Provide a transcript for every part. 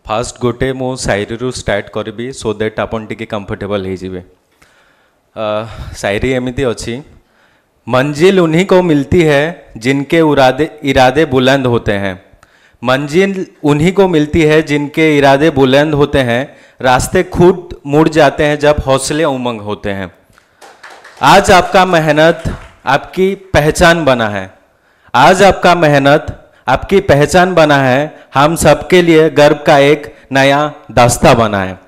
Fast गोटे मु शायरी रू स्टार्ट करी सो दैट आपन टिके कंफर्टेबल हो जाए। शायरी एमती अच्छी, मंजिल उन्हीं को मिलती है जिनके इरादे बुलंद होते हैं। मंजिल उन्हीं को मिलती है जिनके इरादे बुलंद होते हैं। रास्ते खुद मुड़ जाते हैं जब हौसले उमंग होते हैं। आज आपका मेहनत आपकी पहचान बना है। आज आपका मेहनत आपकी पहचान बना है। हम सबके लिए गर्व का एक नया दास्ता बना है।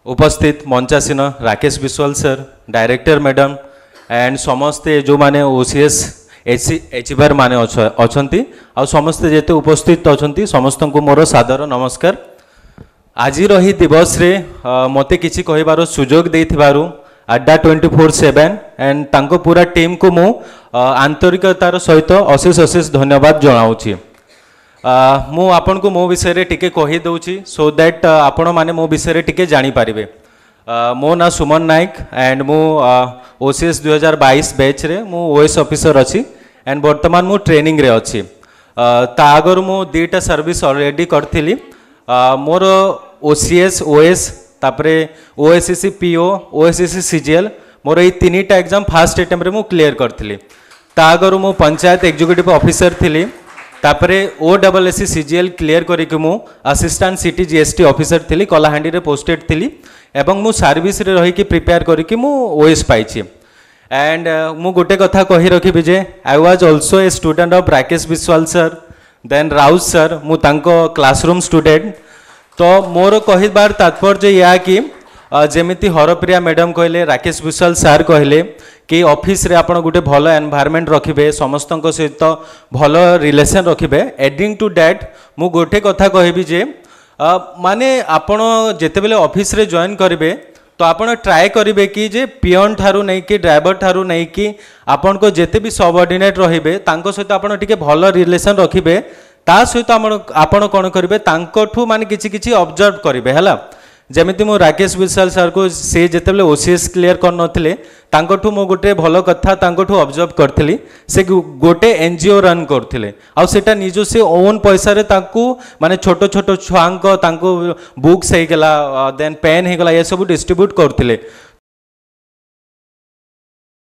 उपस्थित मंचासीन Rakesh Biswal sir, director madam and समस्ते जो माने ओसीएस एचिवर माने अछंती आ समस्ते जेते उपस्थित अछंती समस्त को मोर सादर नमस्कार। आज रही दिवस रे मते किछि कहिबार सुजोग देथिबारु अड्डा 24/7 एंड तांको पूरा टीम को मु आंतरिकतार सहित अशेष अशेष धन्यवाद जनाऊँगी। मु आपन को मो विषय टिके कही दउछि सो दैट आपण माने मो विषय टिके जानि पारिबे। मो ना सुमन नायक एंड मु ओसीएस 2022 बैच रे मु ओएस ऑफिसर अछि एंड वर्तमान मु ट्रेनिंग रे अछि। ता आगर मु दीटा सर्विस ऑलरेडी करथिली। मोर ओसीएस ओएस तापरे ओएससीसी पीओ ओएससीसी सीजीएल मोर ये तीनटा एग्जाम फास्ट अटेम्प्ट रे मु क्लियर करथिली। ता आगर मु पंचायत एग्जीक्यूटिव ऑफिसर थिली। तापरे ओडब्ल्यूएससी सीजीएल क्लियर करिक मु असिस्टेंट सिटी जीएसटी ऑफिसर थिली, कलाहांडी रे पोस्टेड थिली एवं मु सर्विस रे रही कि प्रिपेयर करिक मु ओएस पाइछि। एंड मु गोटे कथा कहि रखिबि जे I was also a student of Rakesh Biswal sir then Raut sir, मु तांको क्लासरूम स्टूडेंट। तो मोर कहबार तात्पर्य या कि जेमिति हरप्रिया मैडम कहले, राकेश विश्वाल सर कहले कि ऑफिस रे आपण गोटे भल एनवायरनमेंट रखिबे, समस्त सहित भल रिलेशन रखिबे। एडिंग टू दैट मु गोटे कथा कहबी जे माने आपण जेतेबेले ऑफिस रे जॉइन करिवे तो आपण ट्राए करिवे कि जे पियन ठारू नहीं कि ड्राइवर ठारू नहीं कि आपण को जेते भी सबऑर्डिनेट रहिबे तांको सहित आपण टिके भल रिलेशन रखिबे। ता सहित आपण कौन करेंगे तांकोठू माने किछि किछि ऑब्जर्व करेंगे है। जमीती मु राकेश विशाल सर को से जितेबाला ओसीएस क्लियर कर नथिले तांकोठू मो गोटे भल कथा तांकोठू ऑब्जर्व करथिली। से गोटे एनजीओ रन करथिले आ सेटा निजो से ओन पैसा रे तांको माने छोटो छोटो छुआंको तांको बुक्स हे गेला देन पेन हे गेला ये सब डिस्ट्रीब्यूट करथिले।